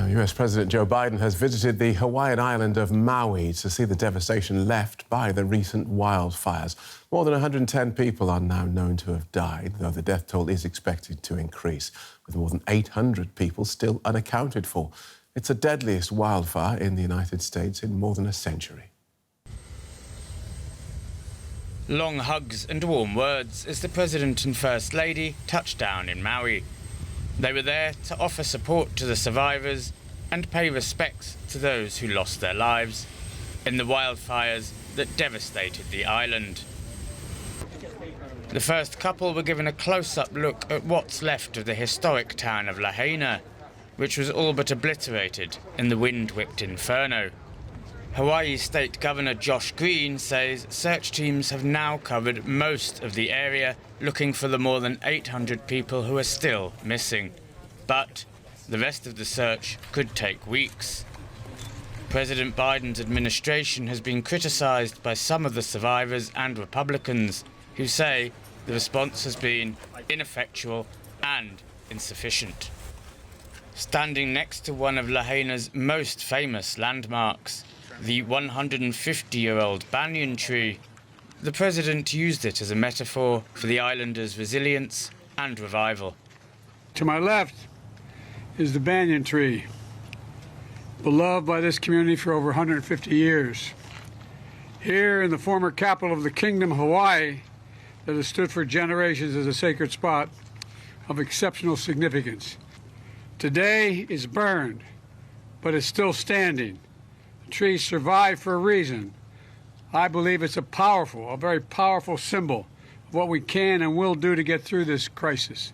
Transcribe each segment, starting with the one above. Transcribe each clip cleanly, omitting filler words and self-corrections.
US President Joe Biden has visited the Hawaiian island of Maui to see the devastation left by the recent wildfires. More than 110 people are now known to have died, though the death toll is expected to increase, with more than 800 people still unaccounted for. It's the deadliest wildfire in the United States in more than a century. Long hugs and warm words as the President and First Lady touched down in Maui. They were there to offer support to the survivors and pay respects to those who lost their lives in the wildfires that devastated the island. The first couple were given a close-up look at what's left of the historic town of Lahaina, which was all but obliterated in the wind-whipped inferno. Hawaii State Governor Josh Green says search teams have now covered most of the area, looking for the more than 800 people who are still missing. But the rest of the search could take weeks. President Biden's administration has been criticized by some of the survivors and Republicans, who say the response has been ineffectual and insufficient. Standing next to one of Lahaina's most famous landmarks, the 150-year-old banyan tree, the president used it as a metaphor for the islanders' resilience and revival. To my left is the banyan tree, beloved by this community for over 150 years. Here in the former capital of the Kingdom, Hawaii, that has stood for generations as a sacred spot of exceptional significance. Today is burned, but is still standing. The tree survived for a reason. I believe it's a very powerful symbol of what we can and will do to get through this crisis.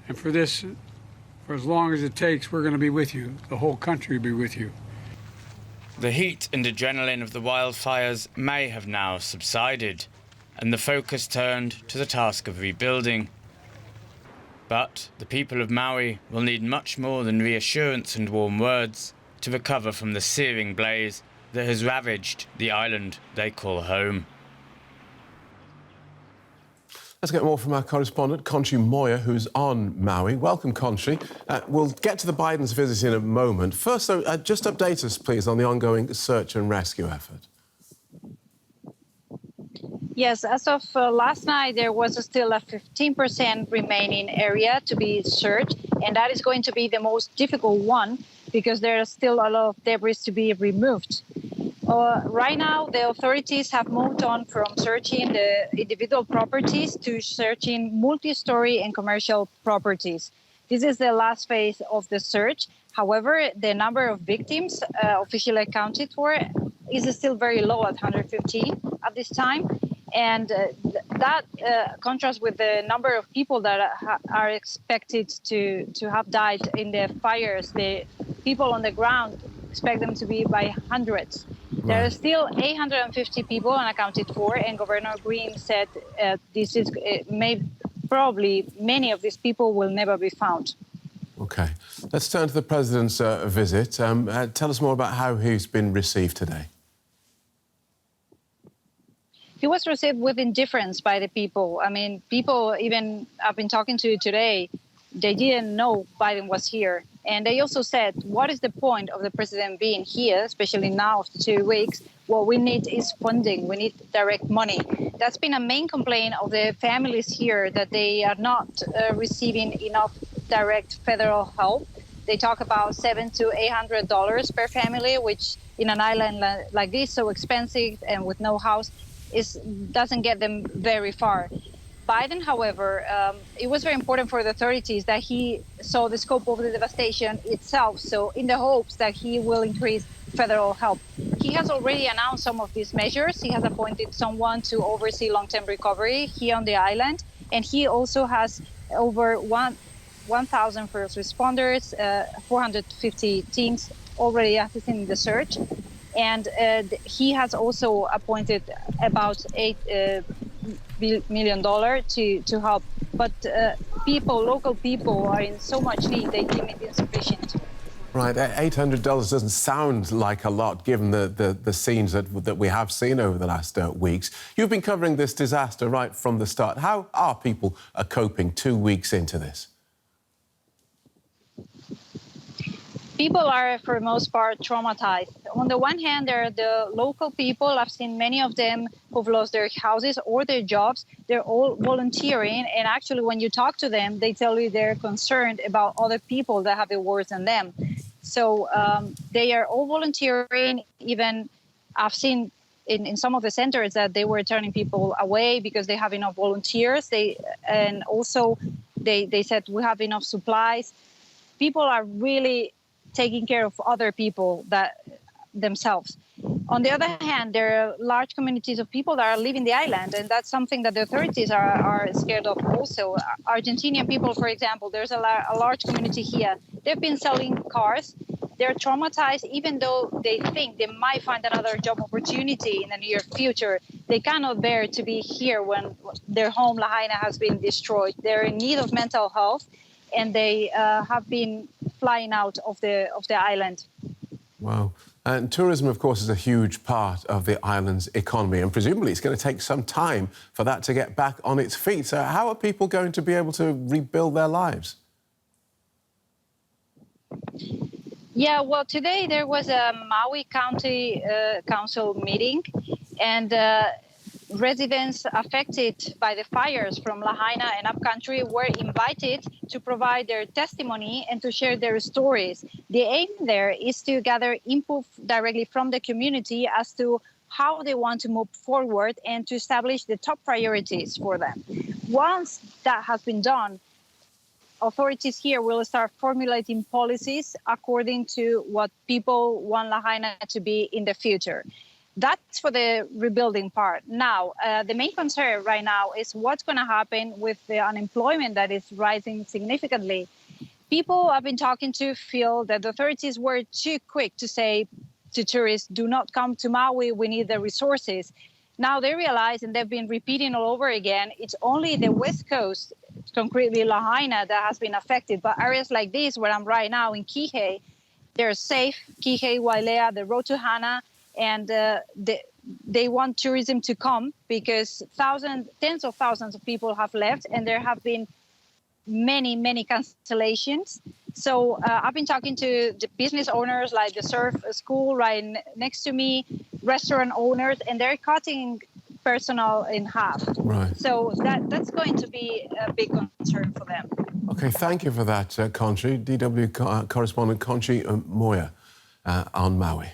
And for as long as it takes, we're going to be with you. The whole country will be with you. The heat and adrenaline of the wildfires may have now subsided, and the focus turned to the task of rebuilding. But the people of Maui will need much more than reassurance and warm words to recover from the searing blaze that has ravaged the island they call home. Let's get more from our correspondent, Conchi Moya, who's on Maui. Welcome, Conchi. We'll get to the Biden's visit in a moment. First, though, just update us, please, on the ongoing search and rescue effort. Yes, as of last night, there was still a 15% remaining area to be searched, and that is going to be the most difficult one because there is still a lot of debris to be removed. Right now, the authorities have moved on from searching the individual properties to searching multi-story and commercial properties. This is the last phase of the search. However, the number of victims officially accounted for is still very low at 115 at this time. And that contrasts with the number of people that are expected to have died in the fires. The people on the ground expect them to be by hundreds. Right. There are still 850 people unaccounted for, and Governor Green said probably many of these people will never be found. OK. Let's turn to the president's visit. Tell us more about how he's been received today. He was received with indifference by the people. I mean, people even I've been talking to today, they didn't know Biden was here. And they also said, what is the point of the president being here, especially now after 2 weeks? What we need is funding. We need direct money. That's been a main complaint of the families here, that they are not receiving enough direct federal help. They talk about $700 to $800 per family, which in an island like this, so expensive and with no house, doesn't get them very far. Biden, however, it was very important for the authorities that he saw the scope of the devastation itself, so in the hopes that he will increase federal help. He has already announced some of these measures. He has appointed someone to oversee long-term recovery here on the island, and he also has over 1,000 first responders, 450 teams already assisting in the search. And he has also appointed about $8 million to help. But local people are in so much need, they deem it insufficient. Right, $800 doesn't sound like a lot, given the scenes that we have seen over the last weeks. You've been covering this disaster right from the start. How are people coping 2 weeks into this? People are, for the most part, traumatized. On the one hand, there are the local people. I've seen many of them who've lost their houses or their jobs. They're all volunteering. And actually, when you talk to them, they tell you they're concerned about other people that have it worse than them. So they are all volunteering. Even I've seen in some of the centers that they were turning people away because they have enough volunteers. And also they said we have enough supplies. People are really taking care of other people themselves. On the other hand, there are large communities of people that are leaving the island, and that's something that the authorities are scared of also. Argentinian people, for example, there's a large community here. They've been selling cars. They're traumatized, even though they think they might find another job opportunity in the near future. They cannot bear to be here when their home, Lahaina, has been destroyed. They're in need of mental health, and they have been flying out of the island. Wow. And tourism, of course, is a huge part of the island's economy, and presumably it's going to take some time for that to get back on its feet. So how are people going to be able to rebuild their lives? Yeah, well, today there was a Maui County Council meeting, and residents affected by the fires from Lahaina and upcountry were invited to provide their testimony and to share their stories. The aim there is to gather input directly from the community as to how they want to move forward and to establish the top priorities for them. Once that has been done, authorities here will start formulating policies according to what people want Lahaina to be in the future. That's for the rebuilding part. Now, the main concern right now is what's going to happen with the unemployment that is rising significantly. People I've been talking to feel that the authorities were too quick to say to tourists, do not come to Maui, we need the resources. Now they realize, and they've been repeating all over again, it's only the West Coast, concretely Lahaina, that has been affected. But areas like this, where I'm right now in Kihei, they're safe. Kihei, Wailea, the road to Hana, and they want tourism to come because tens of thousands of people have left, and there have been many cancellations. So I've been talking to the business owners, like the surf school right next to me, restaurant owners, and they're cutting personnel in half. Right. So that's going to be a big concern for them. OK, thank you for that, Conchi. DW correspondent Conchi Moya on Maui.